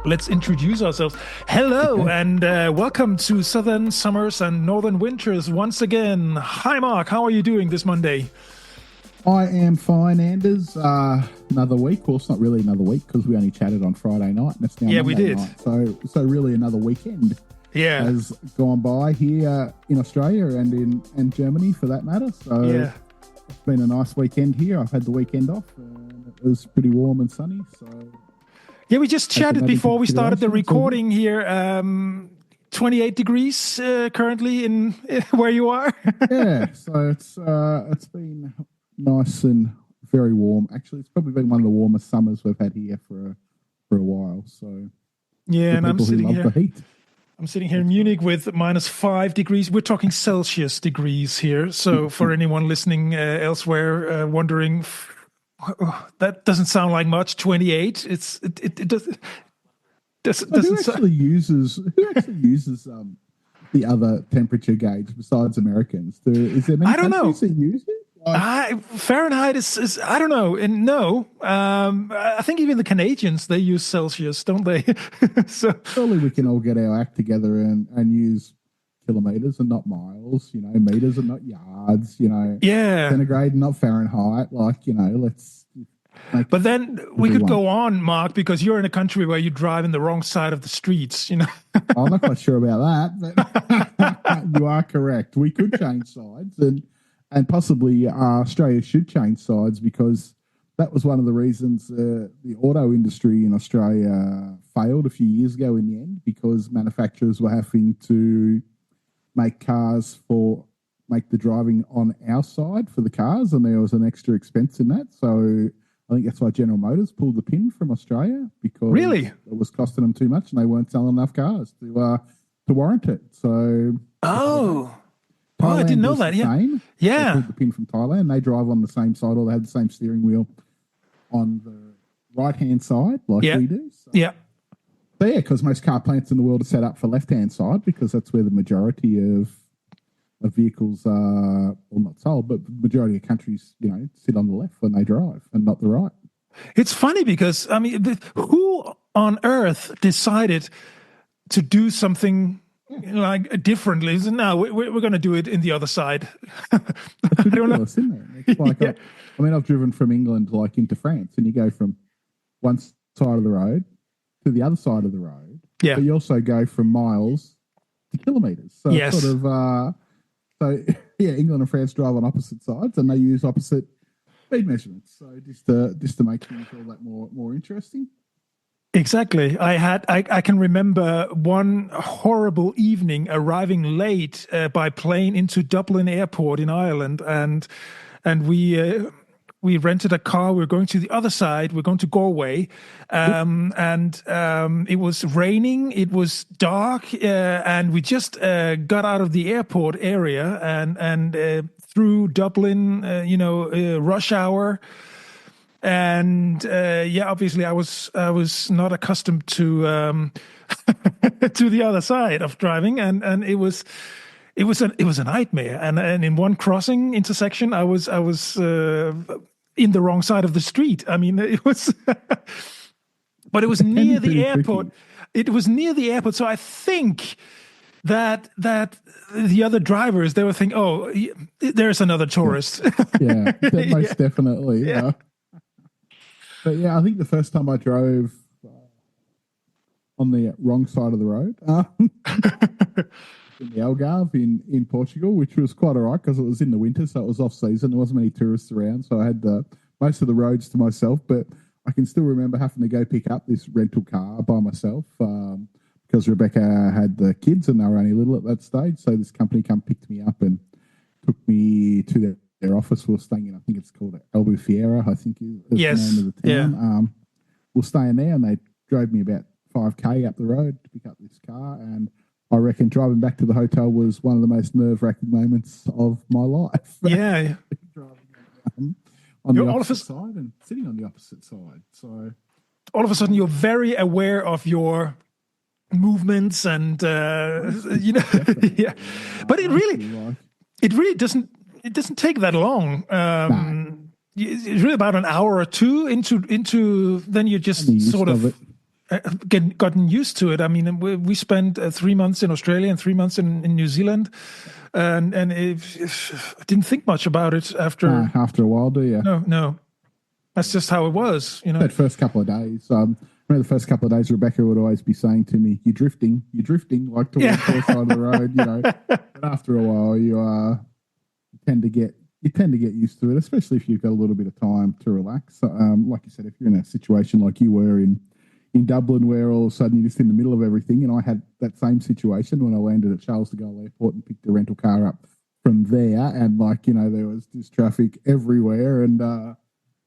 Let's introduce ourselves. Hello, and welcome to Southern Summers and Northern Winters once again. Hi, Mark. How are you doing this Monday? I am fine, Anders. Another week. Well, it's not really another week because we only chatted on Friday night. And it's now Monday we did. Night. So really another weekend has gone by here in Australia and in Germany for that matter. So it's been a nice weekend here. I've had the weekend off and it was pretty warm and sunny. So yeah, we just chatted before we started the recording here. 28 degrees currently in where you are. Yeah, so it's been nice and very warm. Actually, it's probably been one of the warmest summers we've had here for a while. So yeah, and I'm sitting here. The heat. I'm sitting here in Munich with -5 degrees. We're talking Celsius degrees here. So for anyone listening elsewhere, wondering. That doesn't sound like much. 28. It doesn't. Who actually uses the other temperature gauge besides Americans? Is there many countries that use it? Fahrenheit is I don't know. And no, I think even the Canadians, they use Celsius, don't they? So surely we can all get our act together and use kilometers and not miles, meters and not yards, centigrade and not Fahrenheit. Let's. But then we could go on, Mark, because you're in a country where you drive in the wrong side of the streets, I'm not quite sure about that, but you are correct. We could change sides and possibly Australia should change sides because that was one of the reasons the auto industry in Australia failed a few years ago in the end because manufacturers were having to make the driving on our side for the cars, and there was an extra expense in that. So I think that's why General Motors pulled the pin from Australia because it was costing them too much, and they weren't selling enough cars to warrant it. So I didn't know that. They pulled the pin from Thailand. They drive on the same side, or they have the same steering wheel on the right-hand side, like we do. So. Yeah. So yeah, because most car plants in the world are set up for left-hand side because that's where the majority of vehicles are, well, not sold, but the majority of countries, sit on the left when they drive and not the right. It's funny because, who on earth decided to do something like differently? No, we're going to do it in the other side. It's ridiculous, isn't it? It's like, I've driven from England into France, and you go from one side of the road to the other side of the road. Yeah. But you also go from miles to kilometres. So it's sort of, England and France drive on opposite sides, and they use opposite speed measurements. So just to make things all that more interesting. Exactly. I can remember one horrible evening arriving late by plane into Dublin Airport in Ireland, and we rented a car. We were going to the other side. We're going to Galway, and it was raining. It was dark, and we just got out of the airport area and through Dublin, rush hour. And obviously, I was not accustomed to to the other side of driving, and it was a nightmare. And in one crossing intersection, I was in the wrong side of the street. I mean, it was, but it was near the airport. It was near the airport, so I think that the other drivers, they were thinking, "Oh, there's another tourist." Yeah, most definitely. Yeah. But I think the first time I drove on the wrong side of the road in the Algarve in Portugal, which was quite all right because it was in the winter, so it was off season. There wasn't many tourists around, so I had most of the roads to myself. But I can still remember having to go pick up this rental car by myself because Rebecca had the kids and they were only little at that stage. So this company picked me up and took me to their office. We were staying in, I think it's called Albufeira, I think is the name of the town. We were staying there, and they drove me about 5k up the road to pick up this car, and I reckon driving back to the hotel was one of the most nerve-wracking moments of my life. Yeah. Driving on the opposite side and sitting on the opposite side. So all of a sudden, you're very aware of your movements and yeah. But it really doesn't take that long. It's really about an hour or two into then you just sort of gotten used to it. I mean, we spent 3 months in Australia and 3 months in New Zealand, and I didn't think much about it after a while, do you? No, that's just how it was, you know. That first couple of days, remember the first couple of days, Rebecca would always be saying to me, "You're drifting, like towards the side of the road," you know. But after a while, you tend to get used to it, especially if you've got a little bit of time to relax. Like you said, if you're in a situation like you were in Dublin, where all of a sudden you're just in the middle of everything, and I had that same situation when I landed at Charles de Gaulle Airport and picked a rental car up from there, and there was just traffic everywhere, and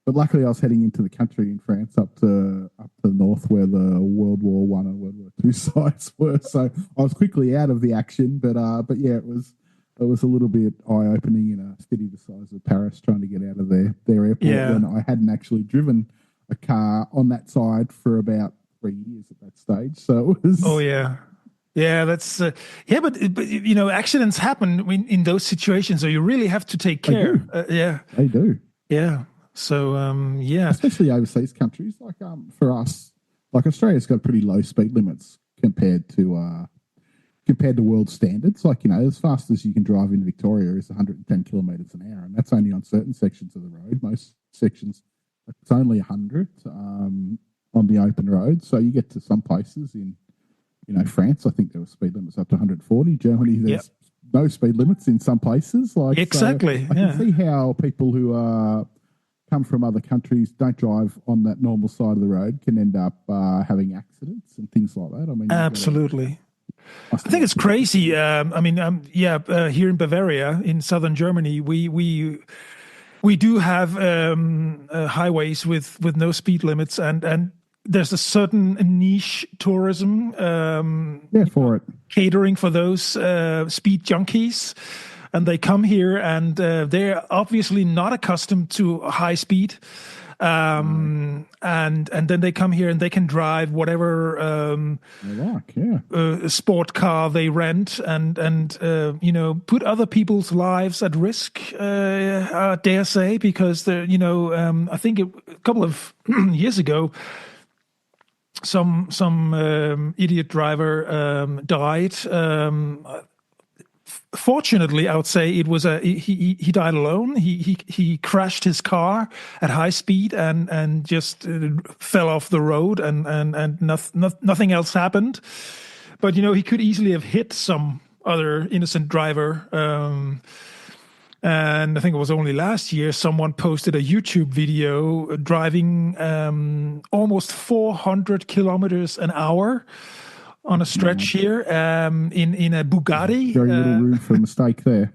but luckily I was heading into the country in France up to the north where the World War I and World War II sites were, so I was quickly out of the action, but yeah, it was a little bit eye-opening in a city the size of Paris trying to get out of their airport when I hadn't actually driven a car on that side for about 3 years at that stage. So it was... Oh, yeah. Yeah, that's... but accidents happen in those situations, so you really have to take care. They do. Yeah. So, Especially overseas countries. Like for us, like Australia's got pretty low speed limits compared to world standards. Like, as fast as you can drive in Victoria is 110 kilometres an hour, and that's only on certain sections of the road. Most sections, it's only 100 on the open road. So you get to some places in, France, I think there were speed limits up to 140. Germany, there's no speed limits in some places. Like exactly, so I can see how people who come from other countries, don't drive on that normal side of the road, can end up having accidents and things like that. I mean, absolutely. I think it's crazy. Here in Bavaria, in southern Germany, we do have highways with no speed limits, and there's a certain niche tourism for it, catering for those speed junkies. And they come here, and they're obviously not accustomed to high speed. And then they come here and they can drive whatever sport car they rent, and put other people's lives at risk. I dare say, because I think a couple of years ago, some idiot driver died. Fortunately, I would say it was he died alone. He crashed his car at high speed and just fell off the road, and nothing else happened. But he could easily have hit some other innocent driver. And I think it was only last year someone posted a YouTube video driving almost 400 kilometers an hour on a stretch here in a Bugatti. Very little room for mistake there.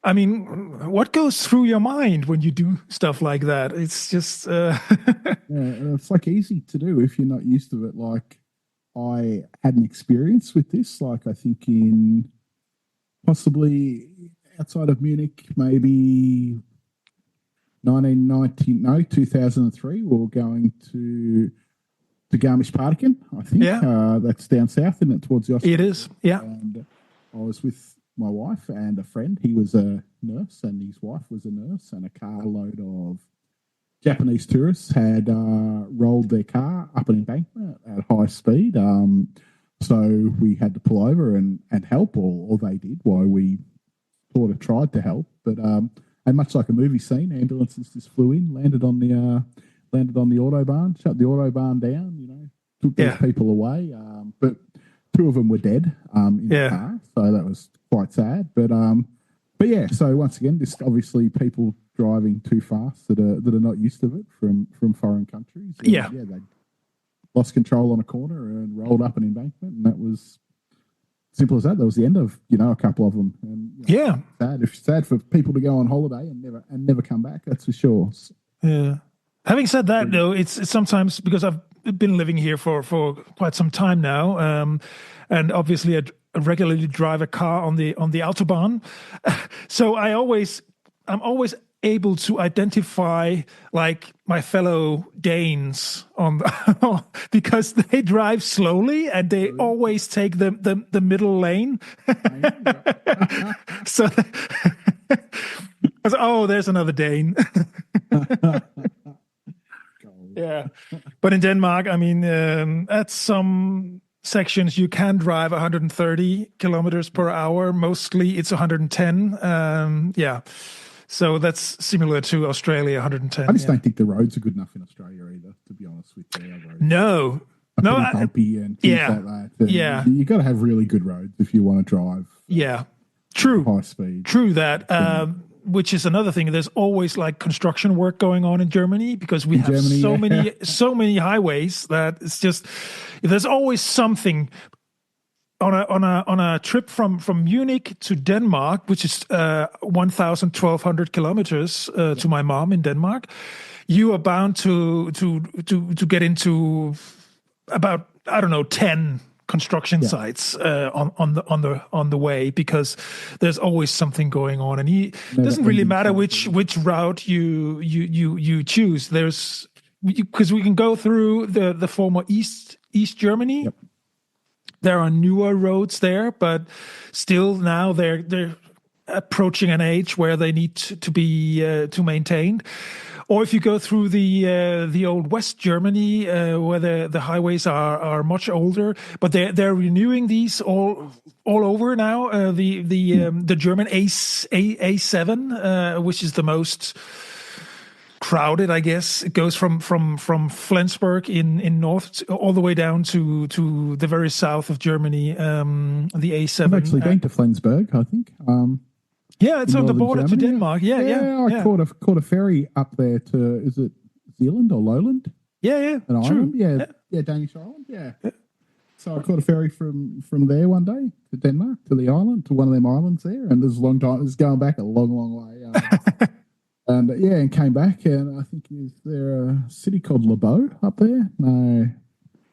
I mean, what goes through your mind when you do stuff like that? It's just... it's like easy to do if you're not used to it. Like, I had an experience with this, like I think in possibly outside of Munich, maybe 2003, we were going to Garmisch-Partenkirchen, I think. Yeah. That's down south, isn't it, towards the Austria? It is, yeah. And I was with my wife and a friend. He was a nurse and his wife was a nurse, and a carload of Japanese tourists had rolled their car up an embankment at high speed. So we had to pull over and help, or they did, while we sort of tried to help. But and much like a movie scene, ambulances just flew in, landed on the autobahn, shut the autobahn down, took these people away. But two of them were dead in the car, so that was quite sad. But yeah, so once again, just obviously people driving too fast that are not used to it from foreign countries. They lost control on a corner and rolled up an embankment, and that was simple as that. That was the end of a couple of them. And sad for people to go on holiday and never come back. That's for sure. Yeah. Having said that, though, it's sometimes, because I've been living here for quite some time now, and obviously I regularly drive a car on the autobahn, so I'm always able to identify like my fellow Danes on because they drive slowly and they always take the middle lane. So I was, oh, there's another Dane. Yeah. But in Denmark, I mean, at some sections you can drive 130 kilometers per hour. Mostly it's 110. Yeah. So that's similar to Australia, 110. I just don't think the roads are good enough in Australia either, to be honest with you. Our roads No. are No. pretty bumpy and things like that. And Yeah. you got to have really good roads if you want to drive. Yeah. True. High speed. True that. Which is another thing. There's always like construction work going on in Germany because we have so many highways that it's just there's always something on a trip from Munich to Denmark, which is 1,200 kilometers to my mom in Denmark. You are bound to get into about, I don't know, 10 construction sites on the way, because there's always something going on, and it doesn't really matter which route you choose. There's because we can go through the former East Germany. Yep. There are newer roads there, but still now they're approaching an age where they need to be maintained. Or if you go through the old West Germany, where the highways are much older, but they're renewing these all over now. The German A7, which is the most crowded, I guess. It goes from Flensburg in north all the way down to the very south of Germany. The A7. I've actually been to Flensburg, I think. Yeah, it's on the border Germany. to Denmark. Yeah. I caught a ferry up there to, is it Zealand or Lowland? Yeah. An True. island? Yeah, Danish island. Yeah. So I caught a ferry from there one day to Denmark, to the island, to one of them islands there, and there's a long time. It's going back a long way. And came back, and I think is there a city called Lebeau up there? No.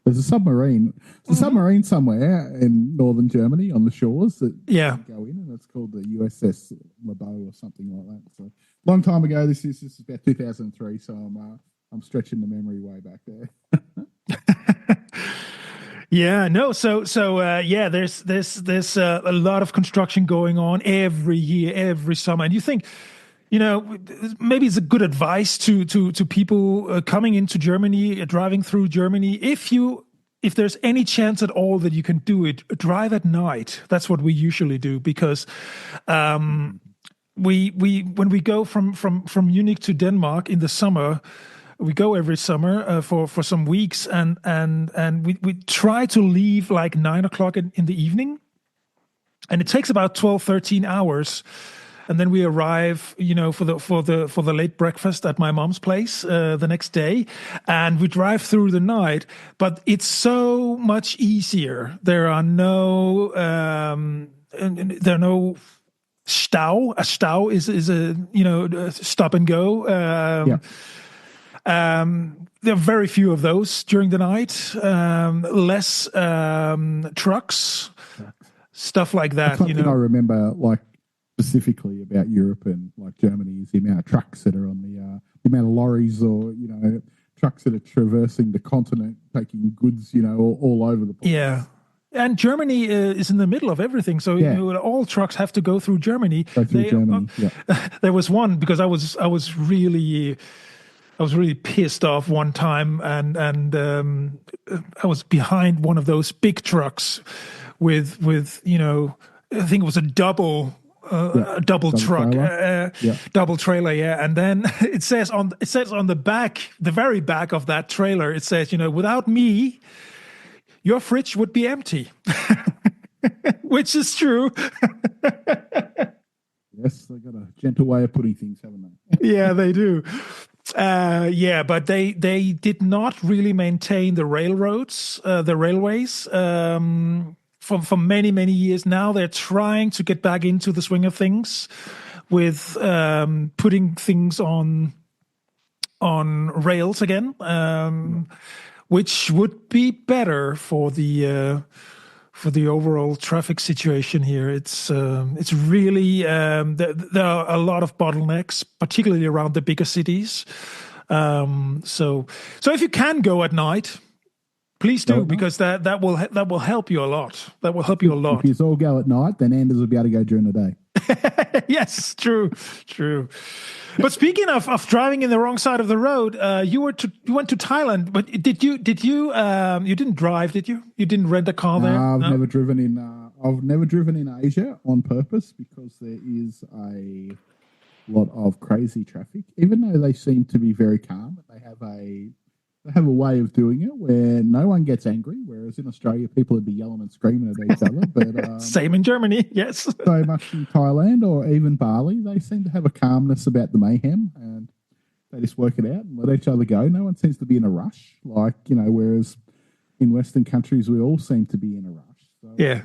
There's a submarine. There's a submarine somewhere in northern Germany on the shores that you go in, and it's called the USS Lebeau or something like that. So long time ago. This is about 2003. So I'm stretching the memory way back there. Yeah, no. So there's a lot of construction going on every year, every summer, and you think, maybe it's a good advice to people coming into Germany, driving through Germany. If there's any chance at all that you can do it, drive at night. That's what we usually do, because when we go from Munich to Denmark in the summer, we go every summer for some weeks, and we try to leave like 9 o'clock in the evening, and it takes about 12, 13 hours. And then we arrive, for the late breakfast at my mom's place the next day, and we drive through the night. But it's so much easier. There are no stau. A stau is a stop and go. There are very few of those during the night. Less trucks, stuff like that. I remember specifically about Europe and like Germany is the amount of trucks that are on the amount of lorries or trucks that are traversing the continent taking goods all over the place. Yeah, and Germany is in the middle of everything, so all trucks have to go through Germany. Germany. There was one because I was really pissed off one time, and I was behind one of those big trucks with I think it was a double truck, double trailer, and then it says on the back, the very back of that trailer, it says, without me, your fridge would be empty, which is true. Yes, they got a gentle way of putting things, haven't they? Yeah, they do. But they did not really maintain the railways. For many, many years now. They're trying to get back into the swing of things with putting things on rails again, which would be better for the for the overall traffic situation here. It's really there are a lot of bottlenecks, particularly around the bigger cities. So if you can go at night, please Go do, at night. because that will help you a lot. That will help you a If lot. you all go at night, then Anders will be able to go during the day. Yes, true, true. But speaking of driving in the wrong side of the road, you went to Thailand, but you didn't drive, did you? You didn't rent a car No, there? I've No? never driven in. I've never driven in Asia on purpose because there is a lot of crazy traffic. Even though they seem to be very calm, they have a way of doing it where no one gets angry. Whereas in Australia, people would be yelling and screaming at each other. But Same in Germany, yes. so much in Thailand or even Bali, they seem to have a calmness about the mayhem and they just work it out and let each other go. No one seems to be in a rush, whereas in Western countries, we all seem to be in a rush. So, Yeah.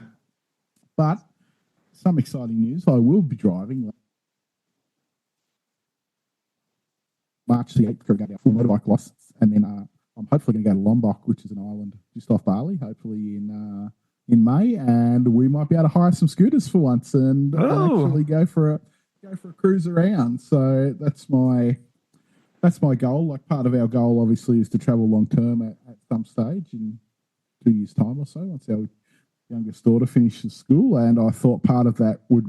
but some exciting news. I will be driving March the 8th to get our full motorbike license. And then I'm hopefully going to go to Lombok, which is an island just off Bali, hopefully in May. And we might be able to hire some scooters for once and actually go for a cruise around. So that's my goal. Like part of our goal, obviously, is to travel long term at some stage in 2 years' time or so, once our youngest daughter finishes school. And I thought part of that we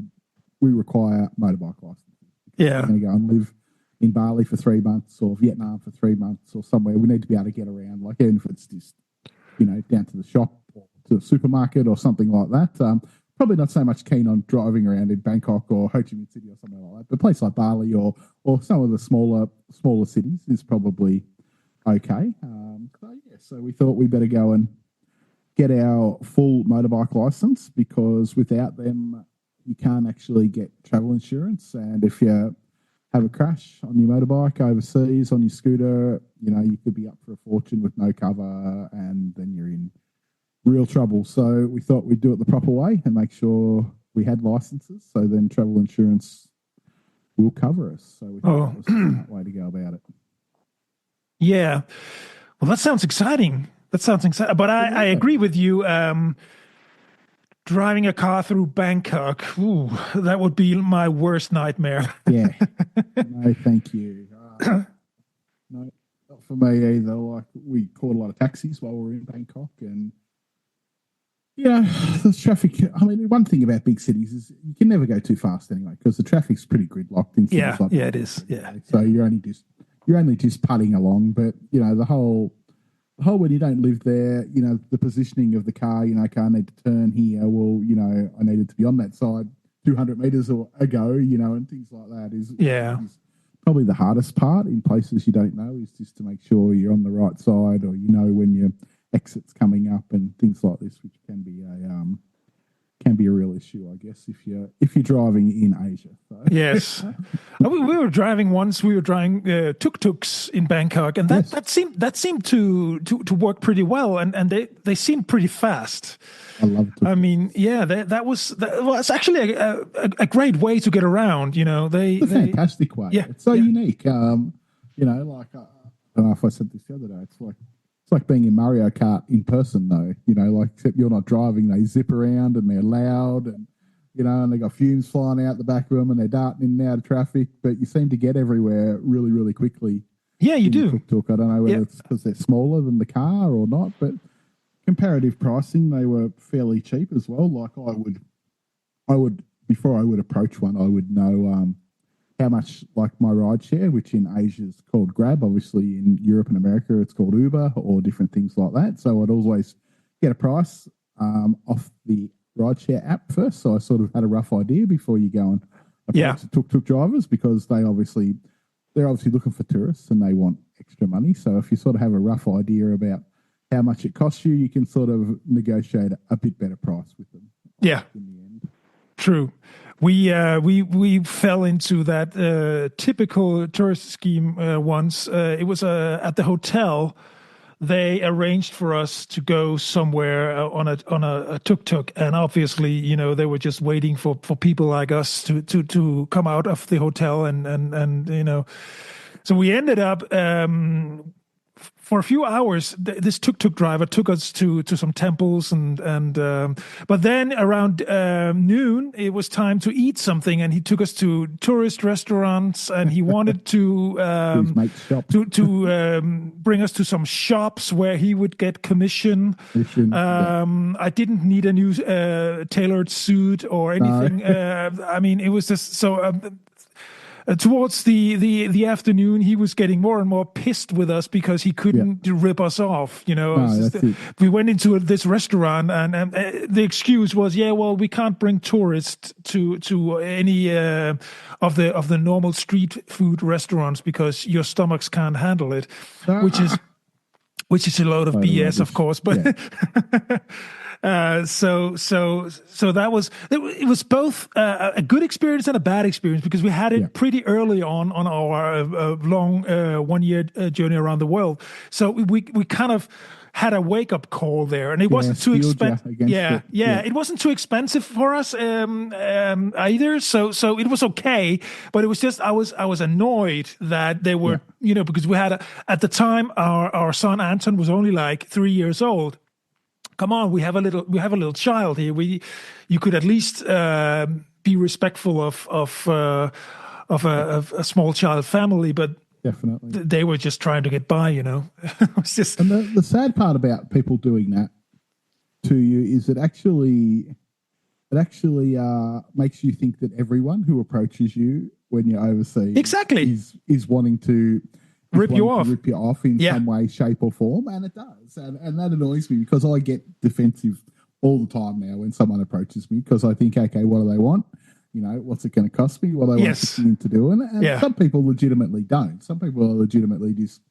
require motorbike licenses. Yeah. We're going to go and live in Bali for 3 months or Vietnam for 3 months or somewhere. We need to be able to get around, like even if it's just, down to the shop or to the supermarket or something like that. Probably not so much keen on driving around in Bangkok or Ho Chi Minh City or something like that. But a place like Bali or some of the smaller cities is probably okay. So we thought we better go and get our full motorbike license because without them, you can't actually get travel insurance. And if you have a crash on your motorbike overseas, on your scooter, you could be up for a fortune with no cover and then you're in real trouble. So we thought we'd do it the proper way and make sure we had licenses. So then travel insurance will cover us. So we thought that was a smart way to go about it. Yeah. Well, that sounds exciting. But I agree with you. Driving a car through Bangkok, that would be my worst nightmare. Yeah. No, thank you. No, not for me either. Like we caught a lot of taxis while we were in Bangkok and the traffic. I mean, one thing about big cities is you can never go too fast anyway because the traffic's pretty gridlocked in cities like it is. Yeah. So you're only just putting along, but the whole when you don't live there, the positioning of the car, car need to turn here. Well, I needed to be on that side 200 meters ago, and things like that is probably the hardest part in places you don't know is just to make sure you're on the right side or when your exit's coming up and things like this, which can be a real issue, I guess, if you're driving in Asia. So. Yes, we were driving once. We were driving tuk-tuks in Bangkok, and that seemed to work pretty well, and they seemed pretty fast. I love tuk-tuks. I mean, yeah, that was actually a great way to get around. It's a fantastic way. Yeah, it's so unique. I don't know if I said this the other day. It's like being in Mario Kart in person, though. Except you're not driving. They zip around and they're loud, and and they got fumes flying out the back of them, and they're darting in and out of traffic. But you seem to get everywhere really, really quickly. Yeah, you do. Tuk-tuk. I don't know whether it's because they're smaller than the car or not, but comparative pricing, they were fairly cheap as well. Like I would before I would approach one, I would know how much, like my ride share, which in Asia is called Grab. Obviously in Europe and America, it's called Uber or different things like that. So I'd always get a price off the ride share app first. So I sort of had a rough idea before you go and approach the tuk-tuk drivers because they're obviously looking for tourists and they want extra money. So if you sort of have a rough idea about how much it costs you, you can sort of negotiate a bit better price with them. Yeah. In the end. True. We fell into that typical tourist scheme once. It was at the hotel. They arranged for us to go somewhere on a tuk-tuk, and obviously, they were just waiting for people like us to come out of the hotel, and so we ended up for a few hours, this tuk-tuk driver took us to some temples but then around noon, it was time to eat something, and he took us to tourist restaurants, and he wanted to bring us to some shops where he would get commission. I didn't need a new tailored suit or anything. No. I mean, it was just so. Towards the afternoon, he was getting more and more pissed with us because he couldn't rip us off. We went into this restaurant, and the excuse was, we can't bring tourists to any of the normal street food restaurants because your stomachs can't handle it, which is a load of BS, of course. But so that was it was both a good experience and a bad experience because we had it pretty early on our long 1 year journey around the world. So we kind of had a wake up call there, and it wasn't too expensive. It wasn't too expensive for us either. So it was okay, but it was just I was annoyed that they were because we had at the time our son Anton was only like 3 years old. Come on, we have a little child here. You could at least be respectful of a small child family, but definitely they were just trying to get by. It's just. And the sad part about people doing that to you is it actually makes you think that everyone who approaches you when you're overseas is wanting to. Rip you off in some way, shape, or form, and it does, and that annoys me because I get defensive all the time now when someone approaches me because I think, okay, what do they want? What's it going to cost me? What do they want me to do? And some people legitimately don't. Some people are legitimately just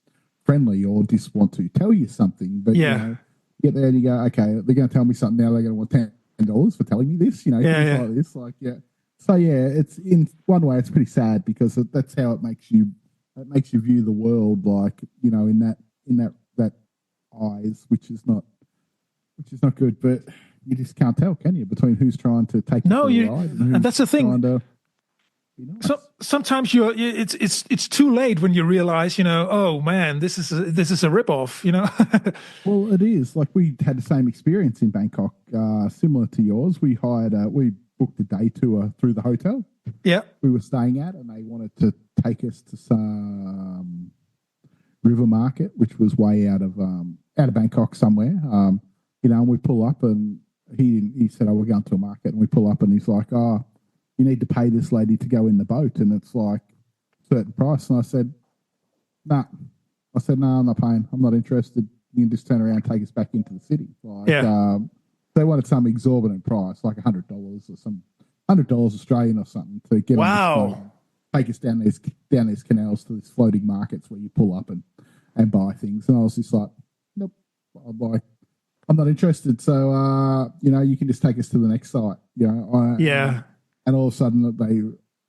friendly or just want to tell you something. But you get there and you go, okay, they're going to tell me something now. They're going to want $10 for telling me this. Things like this, So it's in one way, it's pretty sad because that's how it makes you. It makes you view the world like in that eyes, which is not good. But you just can't tell, can you, between who's trying to take you for a ride and that's the thing. Nice. So sometimes it's too late when you realize oh man, this is a ripoff. Well, it is. Like we had the same experience in Bangkok, similar to yours. We booked a day tour through the hotel. Yeah, we were staying at, and they wanted to take us to some river market, which was way out of Bangkok somewhere. And we pull up, and he said, "Oh, we're going to a market," and we pull up, and he's like, "Oh, you need to pay this lady to go in the boat, and it's like a certain price." And I said, "Nah." I said, "No, I'm not paying. I'm not interested. You can just turn around and take us back into the city." They wanted some exorbitant price, like $100 or some $100 Australian or something to get on this boat, take us down these canals to these floating markets where you pull up and buy things. And I was just like, nope, I'm not interested. So you can just take us to the next site. And all of a sudden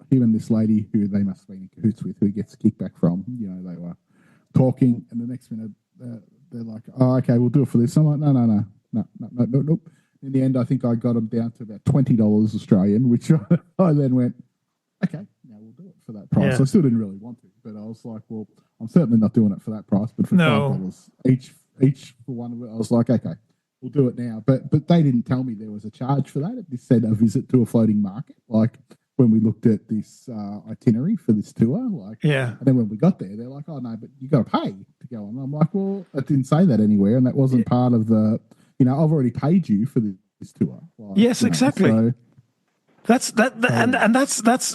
him and this lady who they must have been in cahoots with, who he gets kickback from, they were talking, and the next minute they're like, "Oh, okay, we'll do it for this." I'm like, no. Nope. In the end, I think I got them down to about $20 Australian, which I then went, okay, now we'll do it for that price. I still didn't really want to, but I was like, well, I'm certainly not doing it for that price, but for $5 each for one of it, I was like, okay, we'll do it now. But they didn't tell me there was a charge for that. It just said a visit to a floating market, like when we looked at this itinerary for this tour. And then when we got there, they're like, "Oh no, but you got to pay to go on." I'm like, "Well, it didn't say that anywhere, and that wasn't part of the." I've already paid you for this tour. Yes, exactly. So, that's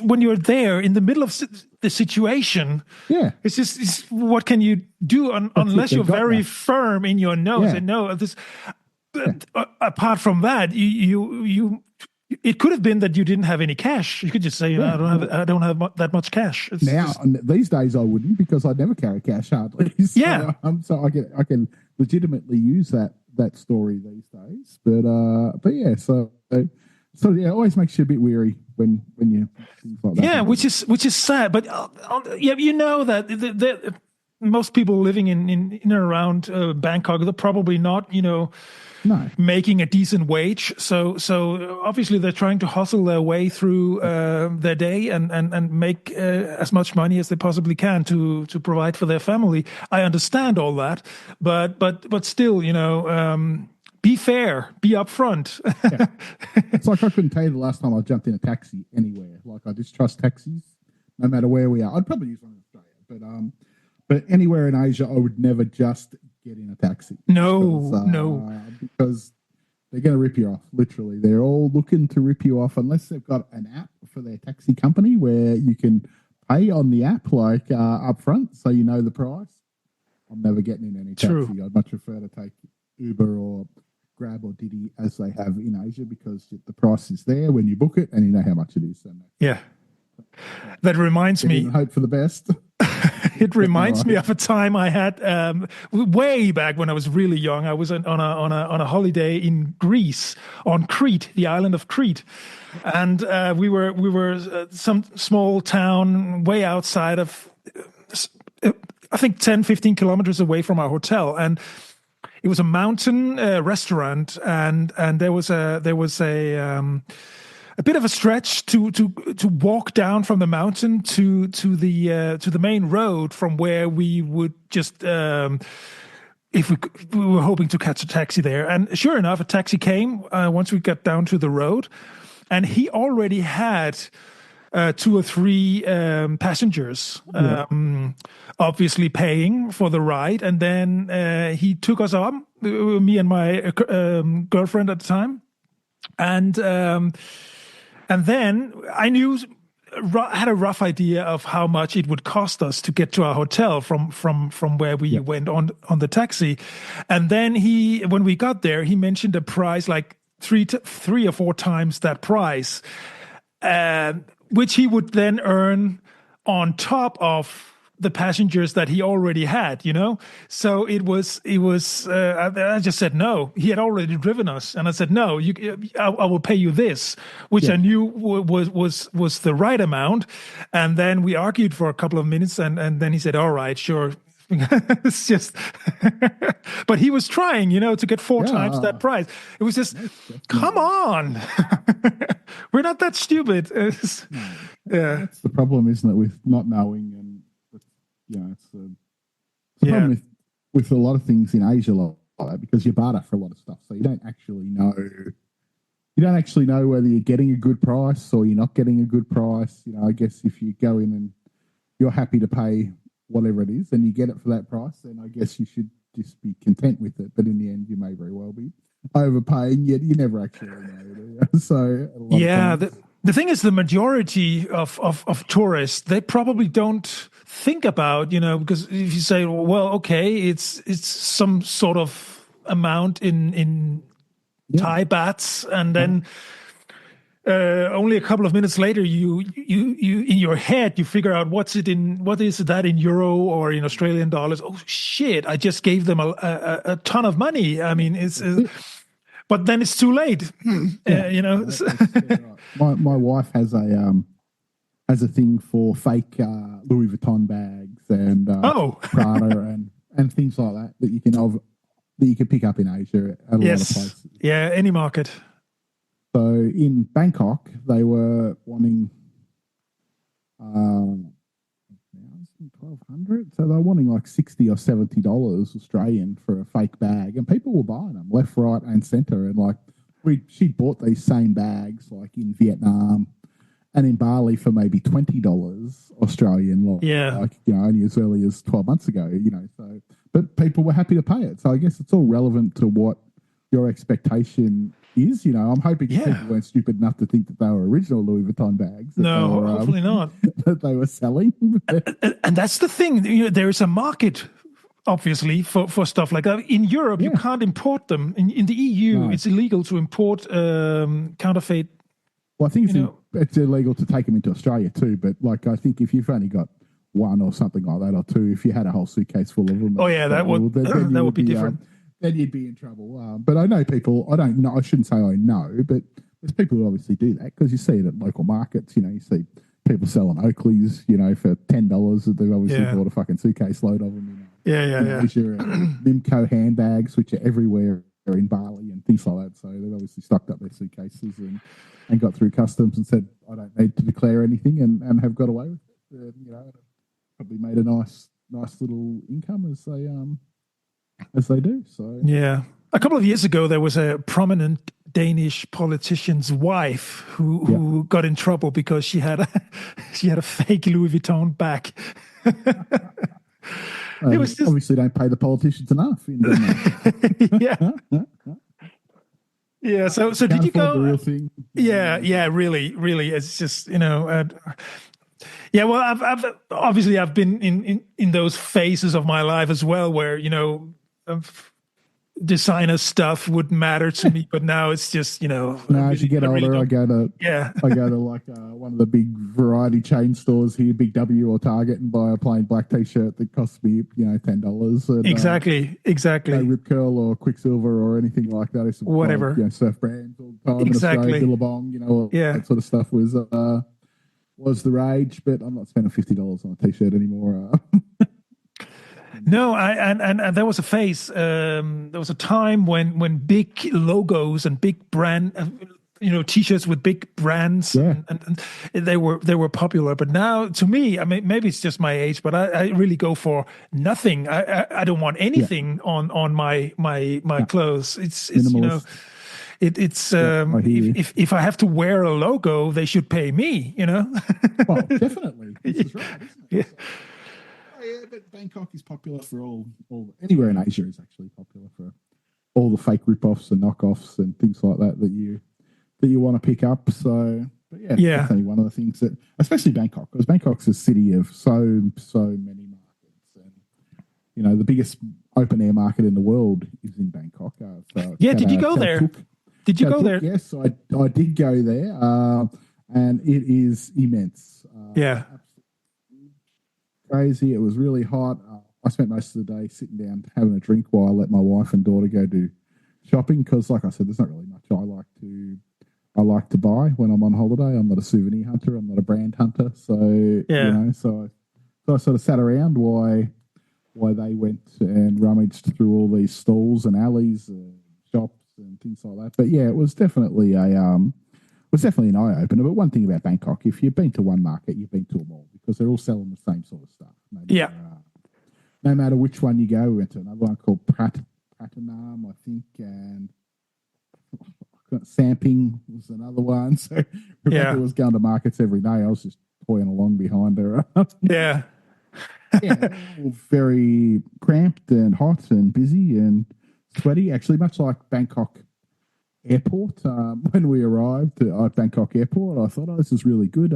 when you're there in the middle of the situation. Yeah, it's what can you do unless you're very firm in your nose and know this. Apart from that, you it could have been that you didn't have any cash. You could just say, I don't have that much cash. These days I wouldn't, because I'd never carry cash hardly. So I can legitimately use that story these days. But it always makes you a bit weary when you things like that. Yeah, which is sad. But that most people living in and around Bangkok, they're probably not, No, making a decent wage. So obviously they're trying to hustle their way through their day and make as much money as they possibly can to provide for their family. I understand all that, but still, be fair, be upfront. yeah. It's like I couldn't tell you the last time I jumped in a taxi anywhere. Like I distrust taxis, no matter where we are. I'd probably use one in Australia, but anywhere in Asia, I would never just get in a taxi. No. Because they're going to rip you off. Literally, they're all looking to rip you off unless they've got an app for their taxi company where you can pay on the app like up front, so you know the price. I'm never getting in any taxi. True. I'd much prefer to take Uber or Grab or Didi as they have in Asia because the price is there when you book it and you know how much it is. And Yeah. That reminds me. Hope for the best. It reminds me of a time I had way back when I was really young. I was on a holiday in Greece, on Crete, the island of Crete, and we were some small town way outside of, I think 10, 15 kilometers away from our hotel, and it was a mountain restaurant, and there was a bit of a stretch to walk down from the mountain to the main road from where we would just if we were hoping to catch a taxi there. And sure enough, a taxi came once we got down to the road, and he already had two or three passengers, obviously paying for the ride. And then he took us up, me and my girlfriend at the time, and then I had a rough idea of how much it would cost us to get to our hotel from where we went on the taxi. And then when we got there, he mentioned a price like three or four times that price, which he would then earn on top of the passengers that he already had, So it was, I just said no. He had already driven us. And I said, no, I will pay you this, which I knew was the right amount. And then we argued for a couple of minutes and then he said, all right, sure. It's just, but he was trying, to get four times that price. It was just, come on. We're not that stupid. That's the problem, isn't it, with not knowing and, it's the problem with a lot of things in Asia like that because you barter for a lot of stuff, so you don't actually know. You don't actually know whether you're getting a good price or you're not getting a good price. I guess if you go in and you're happy to pay whatever it is and you get it for that price, then I guess you should just be content with it. But in the end, you may very well be overpaying, yet you never actually know. So the thing is, the majority of tourists, they probably don't think about, because if you say, well, okay, it's some sort of amount in Thai bahts, and then only a couple of minutes later, you in your head you figure out what is that in euro or in Australian dollars. Oh shit! I just gave them a ton of money. I mean, but then it's too late. My wife has a thing for fake Louis Vuitton bags and Prada and things like that you can pick up in Asia at a lot of places. Yeah, any market. So in Bangkok, they were wanting $1,200. So they're wanting like $60 or $70 Australian for a fake bag, and people were buying them left, right, and centre. And like she bought these same bags like in Vietnam and in Bali for maybe $20 Australian. Only as early as 12 months ago. So but people were happy to pay it. So I guess it's all relevant to what your expectation is. I'm hoping people weren't stupid enough to think that they were original Louis Vuitton bags. No, hopefully not. That they were selling. And that's the thing. There is a market, obviously, for stuff like that. In Europe, you can't import them. In the EU, it's illegal to import counterfeit. Well, I think it's illegal to take them into Australia too. But like, I think if you've only got one or something like that, or two, if you had a whole suitcase full of them, that would be different. Then you'd be in trouble. But I know people, I don't know, I shouldn't say I know, but there's people who obviously do that because you see it at local markets. You see people selling Oakleys, for $10. They've obviously Yeah. bought a fucking suitcase load of them Yeah. in Yeah. Asia, and Mimco handbags, which are everywhere in Bali and things like that. So they've obviously stocked up their suitcases and got through customs and said, I don't need to declare anything, and have got away with it. Probably made a nice little income as they do. So Yeah. A couple of years ago, there was a prominent Danish politician's wife who got in trouble because she had a fake Louis Vuitton bag. It was just obviously don't pay the politicians enough in Denmark. yeah. Yeah. So did Can't you afford the go? real thing. Yeah. Really. It's just yeah. Well, I've been in those phases of my life as well, where designer stuff would matter to me, but now it's just No, as you get older, I go to like one of the big variety chain stores here, Big W or Target, and buy a plain black T-shirt that costs me $10. And, exactly. no Rip Curl or Quicksilver or anything like that. It's Whatever. Surf brands all the time Exactly. in Australia, Billabong, all that sort of stuff was the rage. But I'm not spending $50 on a T-shirt anymore. No, and there was a phase. There was a time when big logos and big brand, T-shirts with big brands, and they were popular. But now, to me, I mean, maybe it's just my age, but I really go for nothing. I don't want anything on my clothes. It's Minimalist. It's if I have to wear a logo, they should pay me. Well, definitely. This is right, isn't it? Yeah. Yeah, but Bangkok is popular for all anywhere in Asia is actually popular for all the fake rip-offs and knockoffs and things like that you want to pick up. So, but yeah, definitely one of the things that, especially Bangkok, because Bangkok's a city of so many markets, and the biggest open air market in the world is in Bangkok. Did you go there? Did you go there? Yes, I did go there, and it is immense. Crazy. It was really hot. I spent most of the day sitting down having a drink while I let my wife and daughter go do shopping, because, like I said, there's not really much I like to buy when I'm on holiday. I'm not a souvenir hunter. I'm not a brand hunter. So so I sort of sat around while they went and rummaged through all these stalls and alleys and shops and things like that. But yeah, it was definitely an eye opener. But one thing about Bangkok, if you've been to one market, you've been to them all, because they're all selling the same sort of stuff. No matter which one you go. We went to another one called Pratanam, I think, and Samping was another one. So Rebecca was going to markets every day. I was just toying along behind her. All very cramped and hot and busy and sweaty. Actually, much like Bangkok Airport. When we arrived at Bangkok Airport, I thought, this is really good.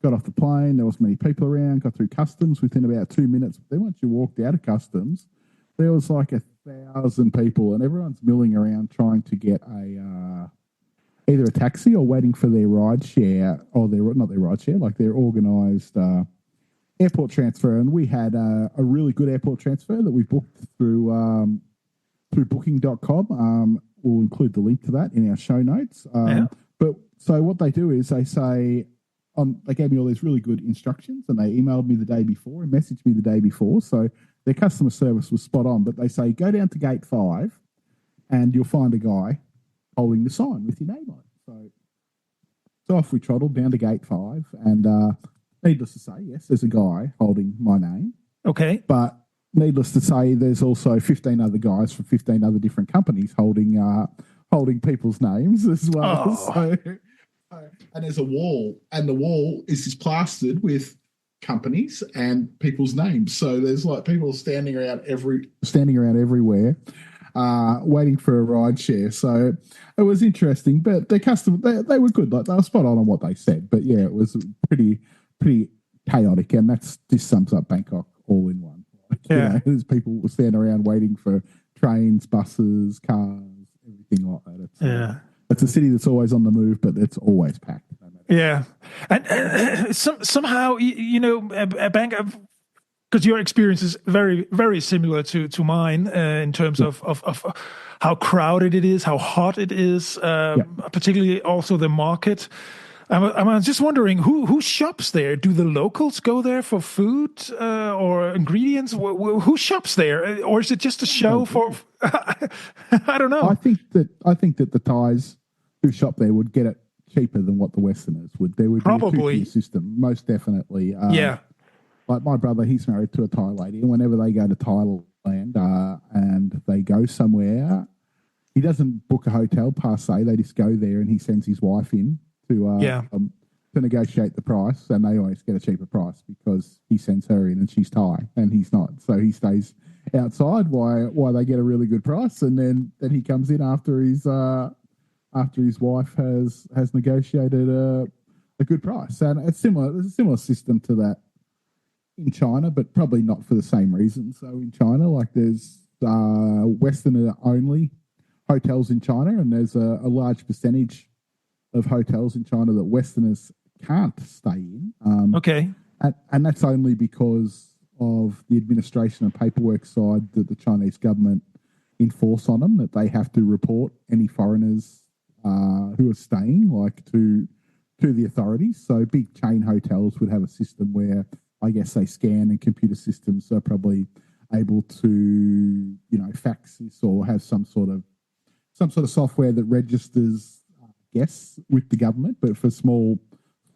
Got off the plane, there was many people around, got through customs within about 2 minutes. But then once you walked out of customs, there was like 1,000 people, and everyone's milling around trying to get either a taxi or waiting for their ride share, or not their ride share, like their organised airport transfer. And we had a really good airport transfer that we booked through booking.com. We'll include the link to that in our show notes. But so what they do is they say, they gave me all these really good instructions, and they emailed me the day before and messaged me the day before. So their customer service was spot on. But they say, go down to gate 5 and you'll find a guy holding the sign with your name on it. So off we trottled down to gate 5, and needless to say, yes, there's a guy holding my name. Okay. But needless to say, there's also 15 other guys from 15 other different companies holding people's names as well. Oh. And there's a wall, and the wall is just plastered with companies and people's names. So there's like people standing around everywhere, waiting for a ride share. So it was interesting, but their customer, they were good. Like, they were spot on what they said. But yeah, it was pretty chaotic, and this sums up Bangkok all in one. There's people standing around waiting for trains, buses, cars, everything like that. It's a city that's always on the move, but it's always packed. Yeah, and somehow Bangkok, because your experience is very, very similar to mine in terms of how crowded it is, how hot it is, particularly also the market. I'm just wondering who shops there. Do the locals go there for food or ingredients? Who shops there, or is it just a No show for? idea. I don't know. I think that the Thais who shop there would get it cheaper than what the Westerners would. There would be a two-tier Probably, system, most definitely. yeah. Like my brother, he's married to a Thai lady, and whenever they go to Thailand and they go somewhere, he doesn't book a hotel per se. They just go there, and he sends his wife in Yeah. to negotiate the price, and they always get a cheaper price because he sends her in, and she's Thai, and he's not. So he stays outside while they get a really good price, and then he comes in after his wife has negotiated a good price. And it's similar. There's a similar system to that in China, but probably not for the same reason. So in China, like there's Westerner only hotels in China, and there's a large percentage of hotels in China that Westerners can't stay in. Okay. And that's only because of the administration and paperwork side that the Chinese government enforce on them, that they have to report any foreigners who are staying to the authorities. So big chain hotels would have a system where I guess they scan, and computer systems are probably able to fax this or have some sort of software that registers guests with the government. But for small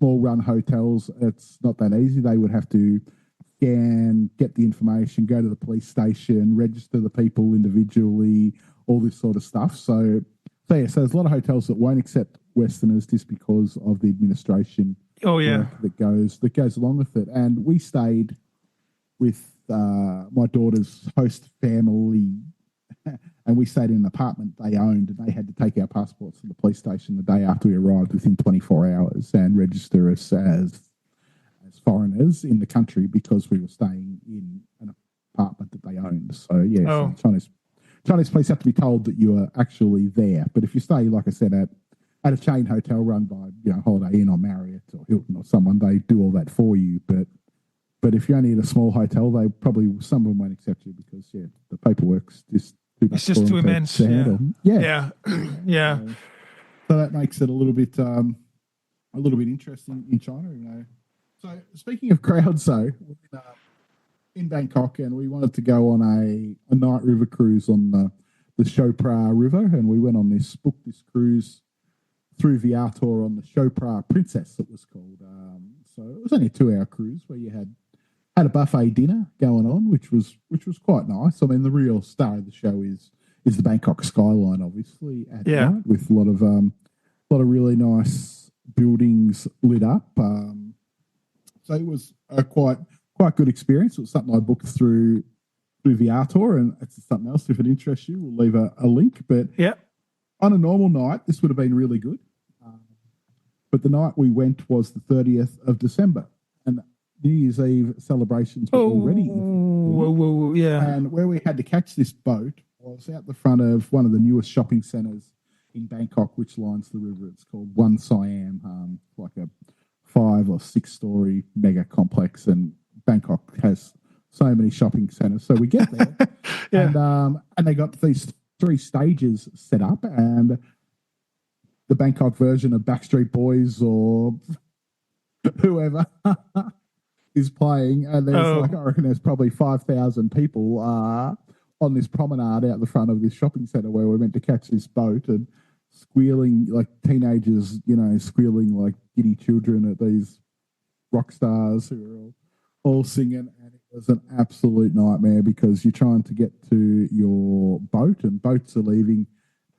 run hotels, it's not that easy. They would have to scan, get the information, go to the police station, register the people individually, all this sort of stuff. So there's a lot of hotels that won't accept Westerners just because of the administration Oh yeah. work that goes along with it. And we stayed with my daughter's host family, and we stayed in an apartment they owned, and they had to take our passports to the police station the day after we arrived within 24 hours and register us as foreigners in the country because we were staying in an apartment that they owned. So yeah, Oh. so Chinese police have to be told that you are actually there. But if you stay, like I said, at a chain hotel run by Holiday Inn or Marriott or Hilton or someone, they do all that for you. But if you're only at a small hotel, some of them won't accept you because the paperwork's just too much. It's just too immense. To handle. Yeah. Yeah. So that makes it a little bit interesting in China. So speaking of crowds, though, we're in Bangkok, and we wanted to go on a night river cruise on the Chopra River, and we went on booked this cruise through Viator on the Chopra Princess, it was called. So it was only a 2-hour cruise where you had a buffet dinner going on, which was quite nice. I mean, the real star of the show is the Bangkok skyline, obviously, at night, with a lot of really nice buildings lit up. So it was a quite good experience. It was something I booked through Viator, and it's something else. If it interests you, we'll leave a link. But Yeah. on a normal night, this would have been really good. But the night we went was the 30th of December, and New Year's Eve celebrations were already. Whoa, yeah. And where we had to catch this boat was out the front of one of the newest shopping centres in Bangkok, which lines the river. It's called One Siam, like a 5 or 6 story mega complex, and Bangkok has so many shopping centres. So we get there, and they got these 3 stages set up, and the Bangkok version of Backstreet Boys or whoever is playing, and there's I reckon there's probably 5,000 people on this promenade out the front of this shopping centre where we're meant to catch this boat, and squealing like teenagers, squealing like giddy children at these rock stars who are all singing, and it was an absolute nightmare because you're trying to get to your boat, and boats are leaving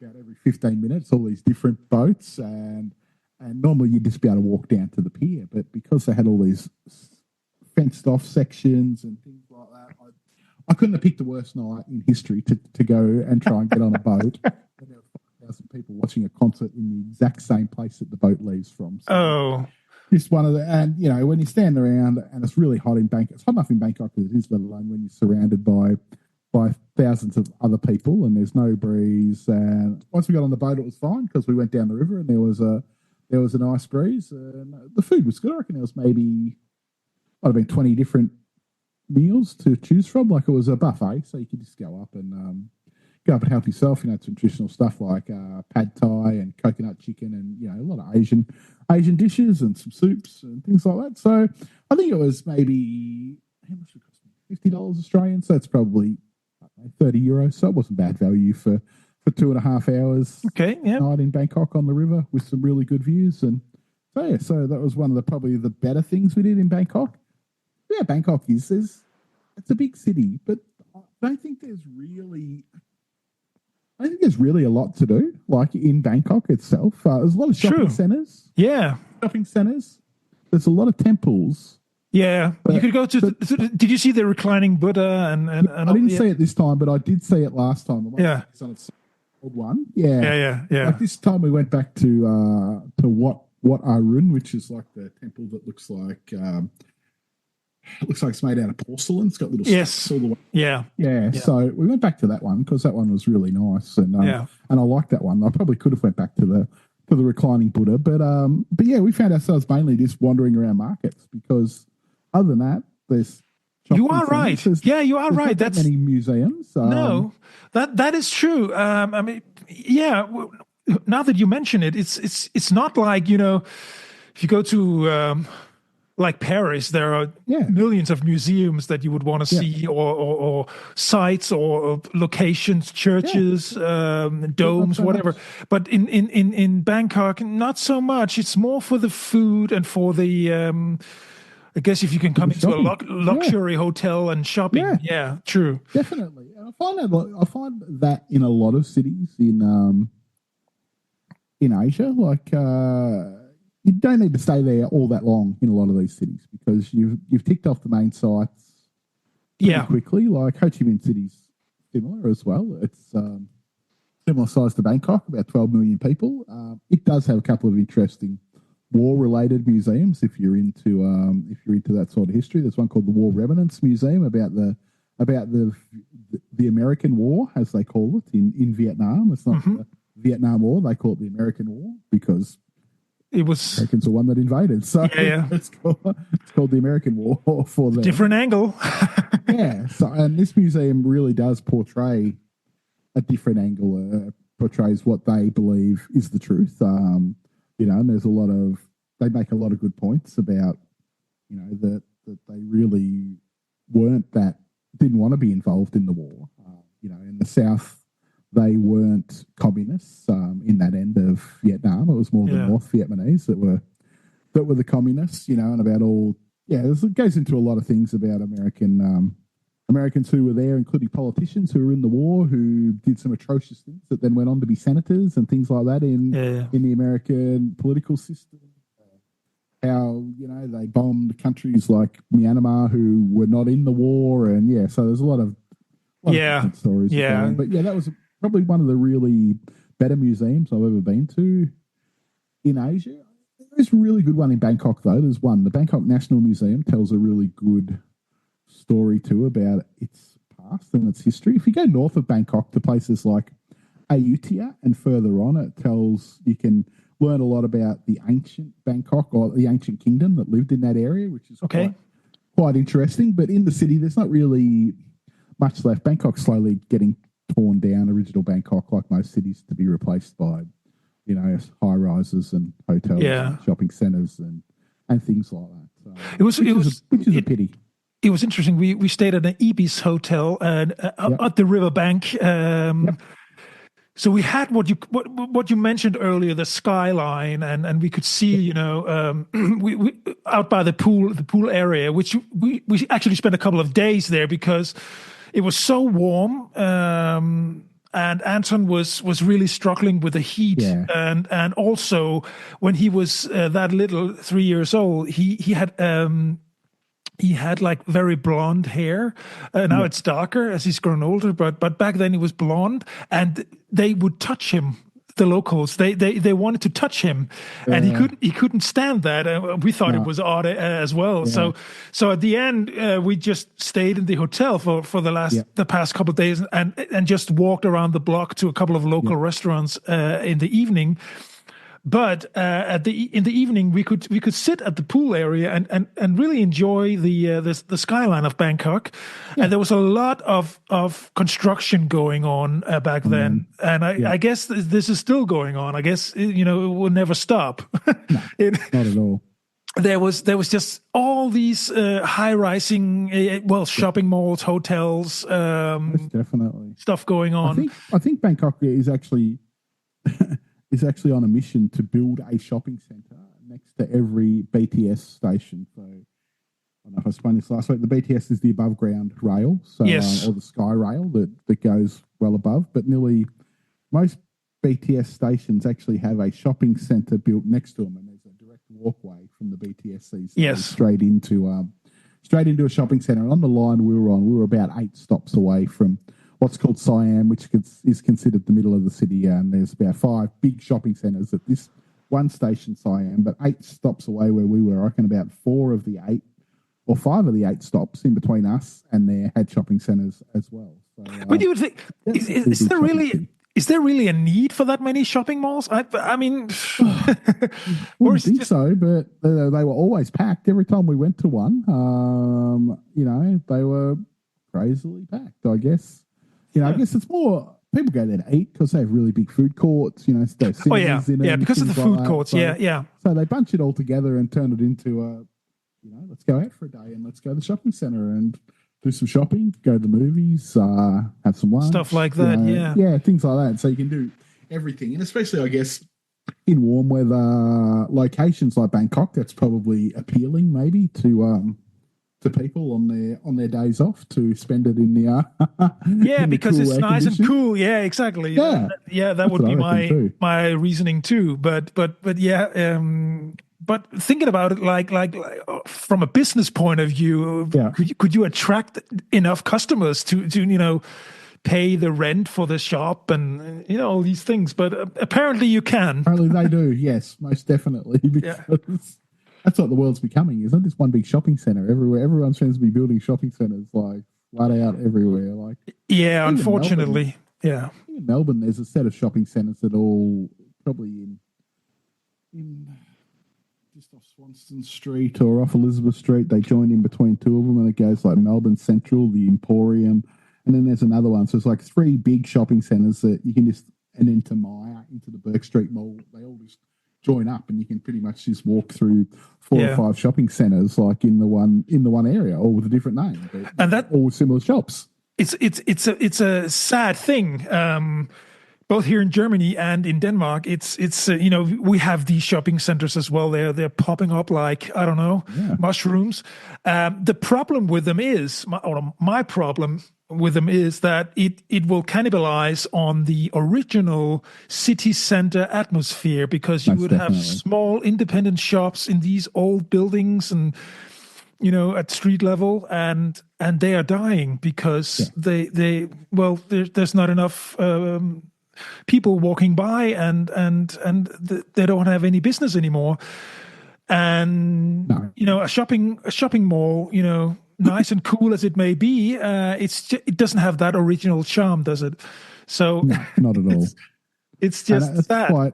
about every 15 minutes, all these different boats, and normally you'd just be able to walk down to the pier, but because they had all these fenced off sections and things like that, I couldn't have picked a worse night in history to go and try and get on a boat. And there were 5,000 people watching a concert in the exact same place that the boat leaves from. So just one of the, and when you stand around and it's really hot in Bangkok, it's hot enough in Bangkok as it is, let alone when you're surrounded by thousands of other people and there's no breeze. And once we got on the boat, it was fine because we went down the river and there was a nice breeze, and the food was good. I reckon there was might have been 20 different meals to choose from. Like, it was a buffet, so you could just go up and go up and help yourself. You know, some traditional stuff like pad thai and coconut chicken, and a lot of Asian dishes and some soups and things like that. So I think it was maybe, how much it cost me? $50 Australian. So that's probably €30. So it wasn't bad value for 2.5 hours. Okay, yeah. Night in Bangkok on the river with some really good views. And so yeah, so that was one of probably the better things we did in Bangkok. Yeah, Bangkok it's a big city, but I don't think there's really a lot to do, like in Bangkok itself. There's a lot of shopping centres. Yeah. Shopping centres. There's a lot of temples. Yeah. You could go to, did you see the reclining Buddha? I didn't see it this time, but I did see it last time. Yeah. It's on its old one. Yeah. Yeah. Like this time we went back to Wat Arun, which is like the temple that looks like it's made out of porcelain. It's got little steps all the way. Yeah. So we went back to that one because that one was really nice, and I like that one. I probably could have went back to the reclining Buddha, but yeah, we found ourselves mainly just wandering around markets because other than that, there's you are right. You are right. That's many museums. No, that is true. I mean, yeah. Now that you mention it, it's not like if you go to like Paris, there are millions of museums that you would want to see, or sites, or locations, churches, domes, whatever. But in Bangkok, not so much. It's more for the food and for the. I guess if you can come into a luxury hotel and shopping, true, definitely. And I find that in a lot of cities in Asia, like. You don't need to stay there all that long in a lot of these cities because you've ticked off the main sites pretty quickly. Like Ho Chi Minh City's similar as well. It's similar size to Bangkok, about 12 million people. It does have a couple of interesting war-related museums if you're into that sort of history. There's one called the War Remnants Museum about the American War, as they call it in Vietnam. It's not the Vietnam War; they call it the American War because it was Americans are one that invaded. So it's called the American War for them. Different angle. So and this museum really does portray a different angle. Portrays what they believe is the truth. And there's they make a lot of good points about that they really didn't want to be involved in the war. In the South, they weren't communists in that end of Vietnam. It was more the North Vietnamese that were the communists, and about all. It goes into a lot of things about Americans who were there, including politicians who were in the war, who did some atrocious things that then went on to be senators and things like that in the American political system. How they bombed countries like Myanmar who were not in the war, and so there's a lot of different stories. But that was probably one of the really better museums I've ever been to in Asia. There's a really good one in Bangkok, though. There's one. The Bangkok National Museum tells a really good story, too, about its past and its history. If you go north of Bangkok to places like Ayutthaya and further on, you can learn a lot about the ancient Bangkok or the ancient kingdom that lived in that area, which is quite interesting. But in the city, there's not really much left. Bangkok's slowly getting torn down, original Bangkok, like most cities, to be replaced by, high rises and hotels, and shopping centres and things like that. So, which is a pity. It was interesting. We stayed at an Ibis hotel at the riverbank. So we had what you mentioned earlier, the skyline, and we could see, we out by the pool area, which we actually spent a couple of days there because it was so warm, and Anton was really struggling with the heat, and also when he was that little, 3 years old, he had like very blonde hair. Now it's darker as he's grown older, but back then he was blonde, and they would touch him. The locals, they wanted to touch him, and he couldn't stand that. We thought it was odd as well. So at the end, we just stayed in the hotel for the past couple of days, and just walked around the block to a couple of local restaurants in the evening. but at the in the evening we could sit at the pool area and really enjoy the skyline of Bangkok. Yeah. And there was a lot of construction going on back then, and Yeah. I guess this is still going on. I guess it will never stop. No, it, not at all. there was just all these high-rising shopping malls, hotels, Most definitely. stuff going I on. think I think Bangkok is actually is actually on a mission to build a shopping centre next to every BTS station. So I don't know if I explained this last week. The BTS is the above ground rail, so Yes. or the sky rail that goes well above. But nearly most BTS stations actually have a shopping centre built next to them, and there's a direct walkway from the BTS these days Yes. straight into a shopping centre. And on the line we were about 8 stops away from what's called Siam, which is considered the middle of the city. And there's about 5 big shopping centres at this one station, Siam, but 8 stops away where we were. I reckon about 4 of the 8 or 5 of the 8 stops in between us and there had shopping centres as well. So, But you would think, is there shopping really city. is there really a need for that many shopping malls? I mean, or Wouldn't is it think just so, but they were always packed every time we went to one. They were crazily packed, I guess. I guess it's more people go there to eat because they have really big food courts. There's oh yeah, cinemas in yeah, them, because of the things like food that. courts. So, Yeah, yeah. so they bunch it all together and turn it into let's go out for a day and let's go to the shopping centre and do some shopping, go to the movies, have some lunch, Stuff like that, yeah. yeah, things like that. So you can do everything, and especially, I guess, in warm weather locations like Bangkok, that's probably appealing maybe to people on their days off to spend it in the Yeah, in the because cool it's air nice and conditioning. cool. Yeah, exactly. Yeah, Yeah, that that's would what I be reckon too. my reasoning too. But yeah, but thinking about it, like from a business point of view, Yeah. could you attract enough customers to pay the rent for the shop and all these things? But apparently you can. Apparently they do. Yes, most definitely. Because that's what the world's becoming, isn't it? This one big shopping centre everywhere. Everyone seems to be building shopping centres like flat out everywhere. Like Yeah, even unfortunately. Yeah. in Melbourne, there's a set of shopping centres that all probably in just off Swanston Street or off Elizabeth Street. They join in between 2 of them, and it goes like Melbourne Central, the Emporium, and then there's another one. So it's like 3 big shopping centres that you can just, and into Maya, into the Burke Street Mall. They all just join up, and you can pretty much just walk through 4 or 5 shopping centres, like in the one area, all with a different name, but And that all similar shops. it's a sad thing. Both here in Germany and in Denmark, it's we have these shopping centers as well. They're popping up like, I don't know, mushrooms. The problem with them is, my problem with them is that it will cannibalize on the original city center atmosphere, because you Most would have definitely. small independent shops in these old buildings and at street level, and they are dying because there's not enough people walking by, and they don't have any business anymore. And No. a shopping mall, nice and cool as it may be, it doesn't have that original charm, does it? So No, not at all. it's just And sad.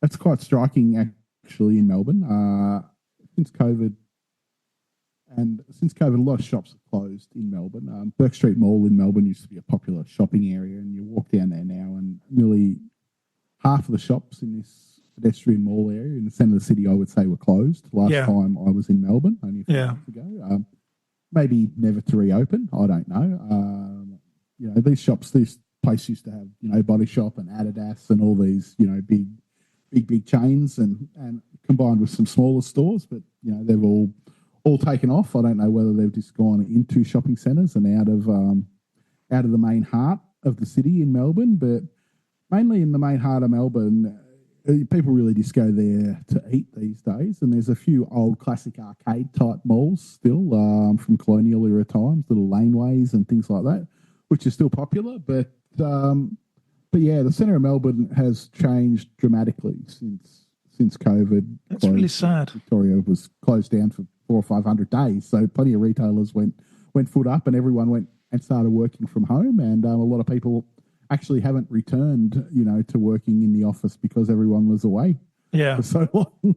that's quite striking actually in Melbourne. Since COVID, a lot of shops have closed in Melbourne. Burke Street Mall in Melbourne used to be a popular shopping area, and you walk down there now, and nearly half of the shops in this pedestrian mall area in the centre of the city, I would say, were closed. Last time I was in Melbourne, only a few months ago. Maybe never to reopen. I don't know. These shops, this place used to have, Body Shop and Adidas and all these, big chains, and combined with some smaller stores, but they've all taken off. I don't know whether they've just gone into shopping centres and out of the main heart of the city in Melbourne, but mainly in the main heart of Melbourne, people really just go there to eat these days. And there's a few old classic arcade type malls still from colonial era times, little laneways and things like that, which are still popular. But yeah, the centre of Melbourne has changed dramatically since COVID. That's really sad. Victoria was closed down for 400 or 500 days, so plenty of retailers went foot up, and everyone went and started working from home, and a lot of people actually haven't returned, to working in the office because everyone was away Yeah. for so long,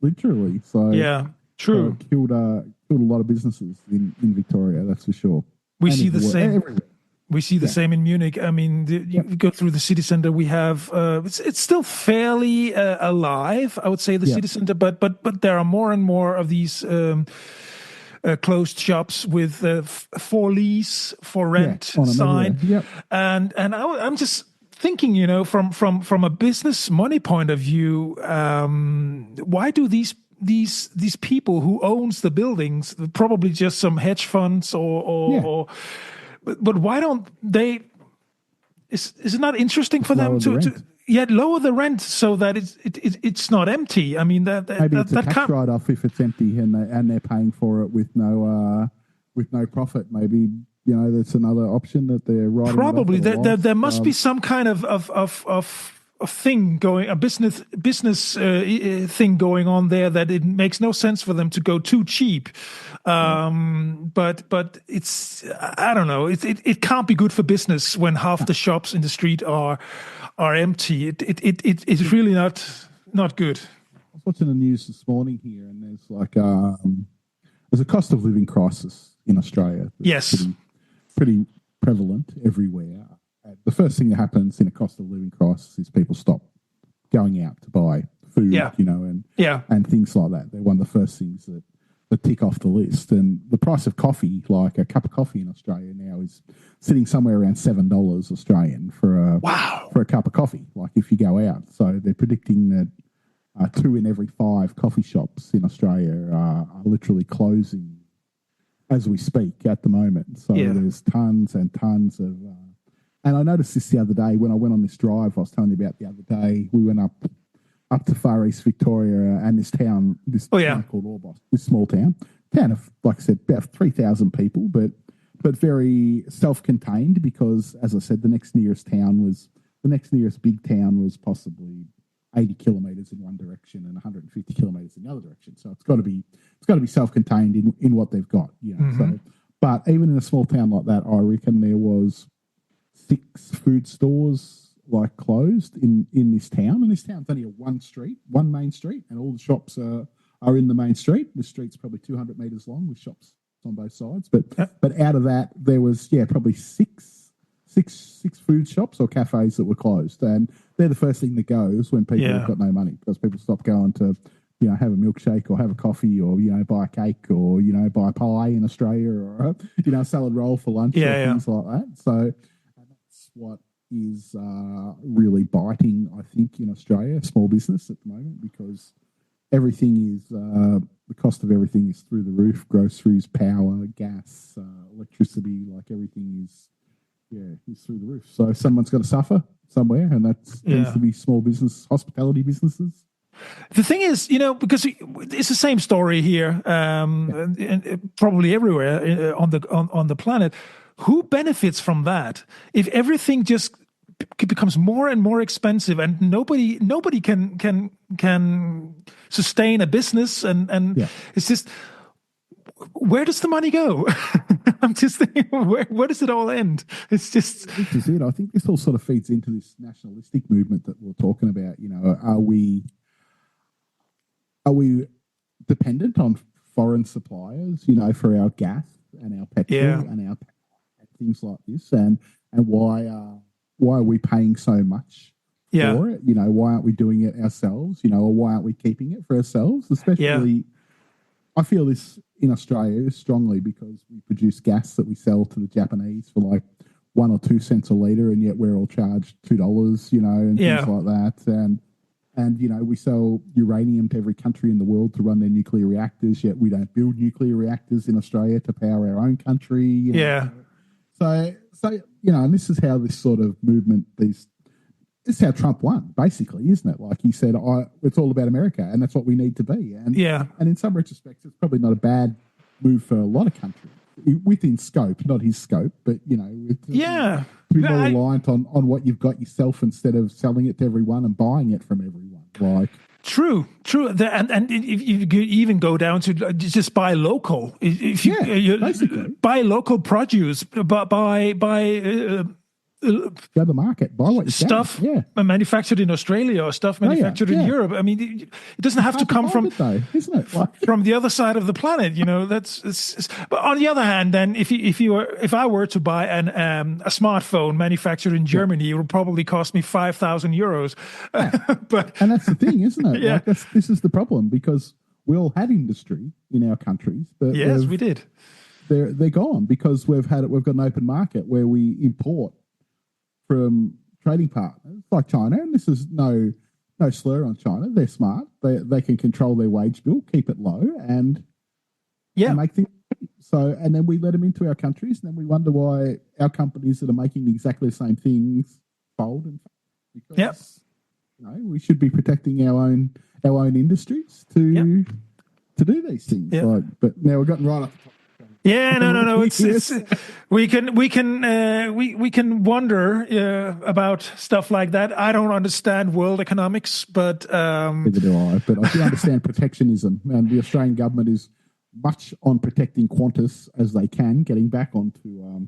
literally. So, Yeah. True. killed a lot of businesses in Victoria, that's for sure. We And see the same. everywhere. We see the Yeah. same in Munich. I mean, you Yep. go through the city center. We have it's still fairly alive, I would say, the Yep. city center. But there are more and more of these closed shops with for lease, for rent On them everywhere. sign. Yep. And I'm just thinking, from a business money point of view, why do these people who owns the buildings, probably just some hedge funds Yeah. or but why don't they? Is it not interesting for them Lower the to rent. lower the rent so that it's not empty? I mean Maybe it's a that tax can't. write-off if it's empty and they're paying for it with no profit. Maybe that's another option that they're writing it off Probably at a loss. there must be some kind of thing going, a business thing going on there, that it makes no sense for them to go too cheap. But it's, I don't know, it can't be good for business when half the shops in the street are empty. It's really not good. I was watching the news this morning here, and there's a cost of living crisis in Australia. Yes. Pretty prevalent everywhere. The first thing that happens in a cost of living crisis is people stop going out to buy food, and things like that. They're one of the first things that tick off the list. And the price of coffee, like a cup of coffee in Australia now, is sitting somewhere around $7 Australian for a cup of coffee. Like if you go out, so they're predicting that 2 in every 5 coffee shops in Australia are literally closing as we speak at the moment. So there's tons and tons of. And I noticed this the other day when I went on this drive I was telling you about the other day. We went up to Far East Victoria and this town called Orbost, this small town of, like I said, about 3,000 people, but very self-contained because, as I said, the next nearest big town was possibly 80 kilometres in one direction and 150 kilometres in the other direction. So it's got to be self-contained in what they've got, So, but even in a small town like that, I reckon there was 6 food stores like closed in this town, and this town's only one main street, and all the shops are in the main street. The street's probably 200 metres long with shops on both sides, but out of that there was probably six food shops or cafes that were closed, and they're the first thing that goes when people have got no money, because people stop going to have a milkshake or have a coffee or buy a cake or buy a pie in Australia or a salad roll for lunch or things like that. So that's what is really biting, I think, in Australia, small business at the moment, because everything is the cost of everything is through the roof. Groceries, power, gas, electricity, like everything is through the roof. So someone's got to suffer somewhere, and that tends to be small business, hospitality businesses. The thing is, because it's the same story here, and probably everywhere on the planet. Who benefits from that if everything just becomes more and more expensive, and nobody can sustain a business, and it's just, where does the money go? I'm just thinking, where does it all end? It's just, this is it. I think this all sort of feeds into this nationalistic movement that we're talking about. Are we dependent on foreign suppliers, for our gas and our petrol and our things like this, and why are we paying so much for it? Why aren't we doing it ourselves? Or why aren't we keeping it for ourselves? Especially, I feel this in Australia strongly because we produce gas that we sell to the Japanese for like 1 or 2 cents a litre, and yet we're all charged $2, and things like that. And we sell uranium to every country in the world to run their nuclear reactors, yet we don't build nuclear reactors in Australia to power our own country. So and this is how this sort of movement, this is how Trump won, basically, isn't it? Like he said, it's all about America, and that's what we need to be. And in some retrospects, it's probably not a bad move for a lot of countries within scope, not his scope, but to be more reliant on what you've got yourself instead of selling it to everyone and buying it from everyone. Like. True. And if you even go down to just buy local, if you basically buy local produce, buy Go to the market, buy what you stuff can. Yeah. manufactured in Australia or stuff manufactured in Europe. I mean, it doesn't have to come from it though, isn't it? Like, from the other side of the planet. You know, but on the other hand, then if I were to buy a smartphone manufactured in Germany, it would probably cost me 5,000 euros. But and that's the thing, isn't it? Yeah. Like this is the problem, because we all had industry in our countries, but yes, we did. They're gone because we've got an open market where we import from trading partners like China, and this is no slur on China. They're smart. They can control their wage bill, keep it low, and make things. So, and then we let them into our countries, and then we wonder why our companies that are making exactly the same things fold. And because we should be protecting our own industries to do these things. Yep. Like, but now we've gotten right off the top. Yeah, no. It's we can wonder about stuff like that. I don't understand world economics, but neither do I. But I do understand protectionism, and the Australian government is much on protecting Qantas as they can, getting back onto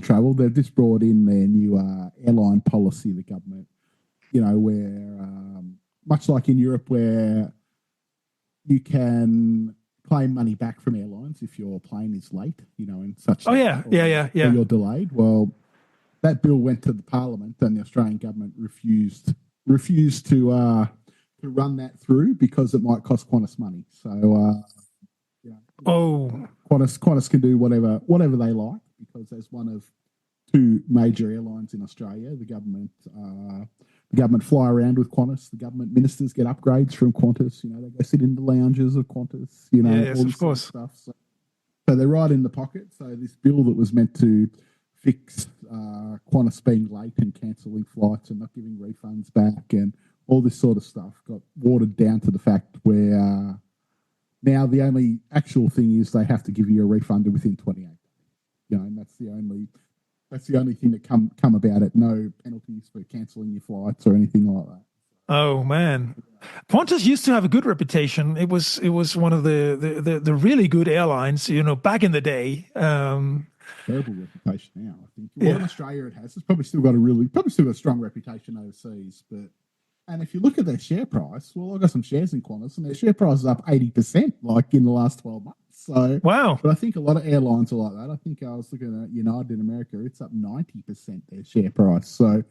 travel. They've just brought in their new airline policy. The government, where much like in Europe, where you can claim money back from airlines if your plane is late, and such. Oh yeah. Or you're delayed. Well, that bill went to the Parliament, and the Australian government refused to run that through because it might cost Qantas money. So, Qantas can do whatever they like, because as one of two major airlines in Australia, the government fly around with Qantas. The government ministers get upgrades from Qantas. They go sit in the lounges of Qantas. Yes, all this of course. sort of stuff. So they're right in the pocket. So this bill that was meant to fix Qantas being late and cancelling flights and not giving refunds back and all this sort of stuff got watered down to the fact where now the only actual thing is they have to give you a refund within 28 days. And that's the only thing that come about it. No penalties for cancelling your flights or anything like that. Oh man, Qantas used to have a good reputation. It was one of the really good airlines, back in the day. Terrible reputation now, I think. Well, in Australia it has. It's probably still got a strong reputation overseas. And if you look at their share price, well, I've got some shares in Qantas, and their share price is up 80%, like in the last 12 months. So, wow. But I think a lot of airlines are like that. I think I was looking at United in America; it's up 90% their share price, so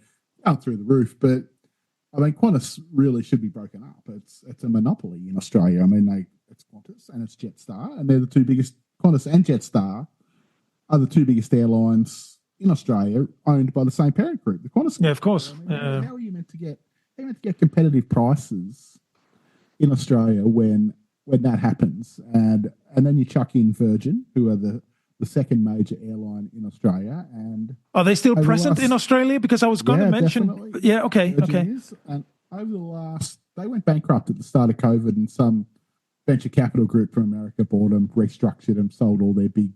out through the roof. But I mean, Qantas really should be broken up. It's a monopoly in Australia. I mean, it's Qantas and it's Jetstar, and they're the two biggest. Qantas and Jetstar are the two biggest airlines in Australia, owned by the same parent group, the Qantas. Yeah, of course. I mean, how are you meant to get competitive prices in Australia when that happens? And then you chuck in Virgin, who are the second major airline in Australia. And are they still present in Australia? Because I was going to mention. Definitely. Yeah, okay. And over they went bankrupt at the start of COVID, and some venture capital group from America bought them, restructured them, sold all their big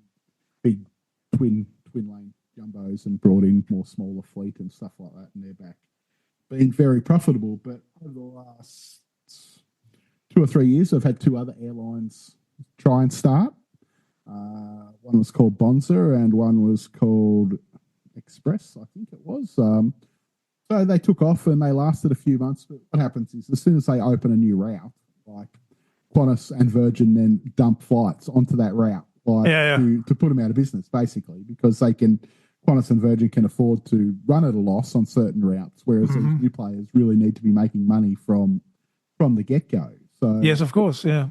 twin lane jumbos, and brought in more smaller fleet and stuff like that, and they're back being very profitable. But over the last 2 or 3 years, I've had two other airlines try and start. One was called Bonza and one was called Express, I think it was. So they took off and they lasted a few months. But what happens is, as soon as they open a new route, like Qantas and Virgin then dump flights onto that route, to put them out of business, basically, because Qantas and Virgin can afford to run at a loss on certain routes, whereas these new players really need to be making money from the get-go. So yes, of course, yeah.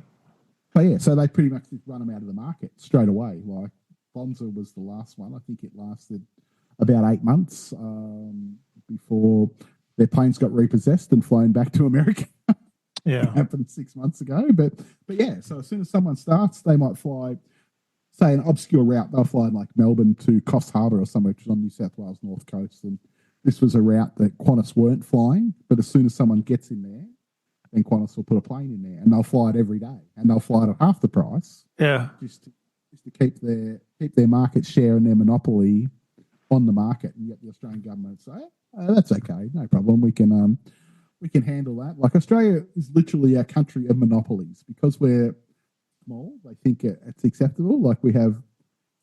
So they pretty much just run them out of the market straight away. Like Bonza was the last one. I think it lasted about 8 months before their planes got repossessed and flown back to America. Yeah, it happened 6 months ago. But yeah, so as soon as someone starts, they might fly, say, an obscure route. They'll fly like Melbourne to Coffs Harbour or somewhere, which is on New South Wales North Coast. And this was a route that Qantas weren't flying. But as soon as someone gets in there, then Qantas will put a plane in there, and they'll fly it every day, and they'll fly it at half the price. Yeah, just to keep their market share and their monopoly on the market, and get the Australian government to say, that's okay, no problem. We can handle that. Like, Australia is literally a country of monopolies because we're small. They think it's acceptable. Like, we have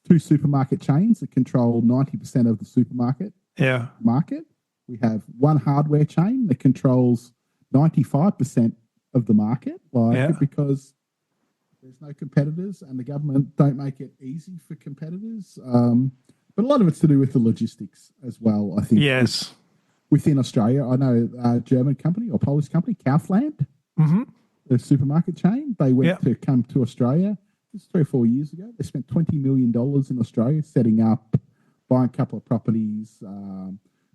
two supermarket chains that control 90% of the supermarket Yeah. market. We have one hardware chain that controls 95% of the market, because there's no competitors and the government don't make it easy for competitors. But a lot of it's to do with the logistics as well, I think. Yes. Within Australia, I know a German company or Polish company, Kaufland, the supermarket chain, they went to come to Australia just 3 or 4 years ago. They spent $20 million in Australia setting up, buying a couple of properties,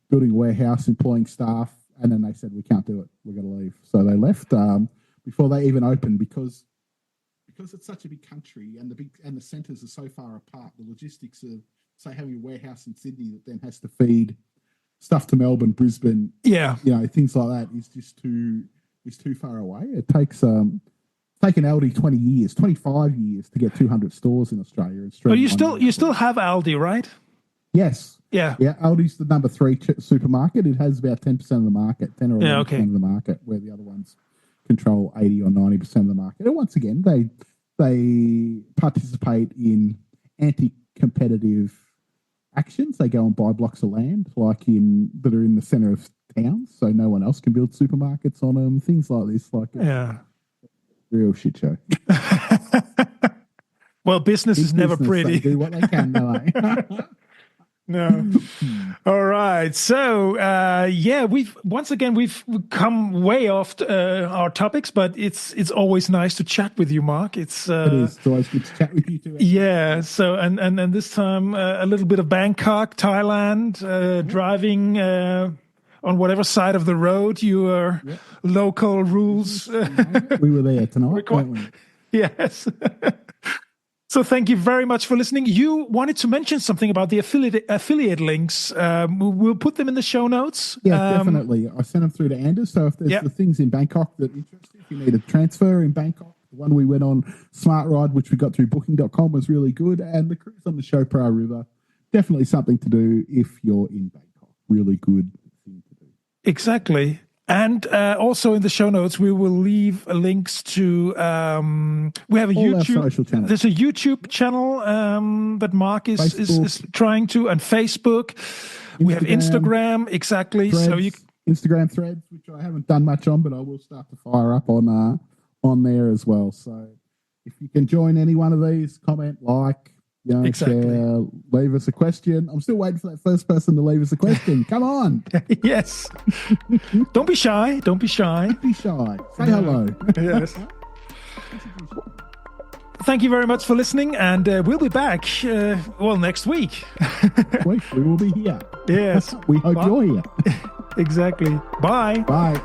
building a warehouse, employing staff, and then they said, we can't do it. We're going to leave. So they left before they even opened because it's such a big country and the centres are so far apart. The logistics of, say, having a warehouse in Sydney that then has to feed stuff to Melbourne, Brisbane, things like that is just too far away. It takes taken Aldi 20 years, 25 years to get 200 stores in Australia. But you still have Aldi, right? Yes. Yeah. Yeah. Aldi's the number 3 supermarket. It has about 10% of the market, 10 or 11% of the market, where the other ones control 80 or 90% of the market. And once again, they participate in anti-competitive actions. They go and buy blocks of land that are in the centre of towns, so no one else can build supermarkets on them. Things like this, real shit show. Well, business is never pretty. They do what they can, don't they? No. All right. So, we've come way off our topics, but it's always nice to chat with you, Mark. It is. It's always good to chat with you too. Yeah. So, and this time a little bit of Bangkok, Thailand, driving on whatever side of the road your local rules. We were there tonight, weren't we? Yes. So thank you very much for listening. You wanted to mention something about the affiliate links. We'll put them in the show notes. Yeah, definitely. I sent them through to Anders. So if there's the things in Bangkok that interest you, if you need a transfer in Bangkok, the one we went on Smart Ride, which we got through booking.com, was really good. And the cruise on the Chopra River, definitely something to do if you're in Bangkok. Really good thing to do. Exactly. And also in the show notes, we will leave links to. We have a YouTube. Social channels. There's a YouTube channel that Mark is trying to, and Facebook. We have Instagram. Exactly. Threads, so Instagram Threads, which I haven't done much on, but I will start to fire up on there as well. So if you can join any one of these, comment, share, leave us a question. I'm still waiting for that first person to leave us a question. Come on. Yes. Don't be shy. Don't be shy. Don't be shy. Say hello. Yes. Thank you very much for listening, and we'll be back, next week. We will be here. Yes. We hope you're here. Exactly. Bye. Bye.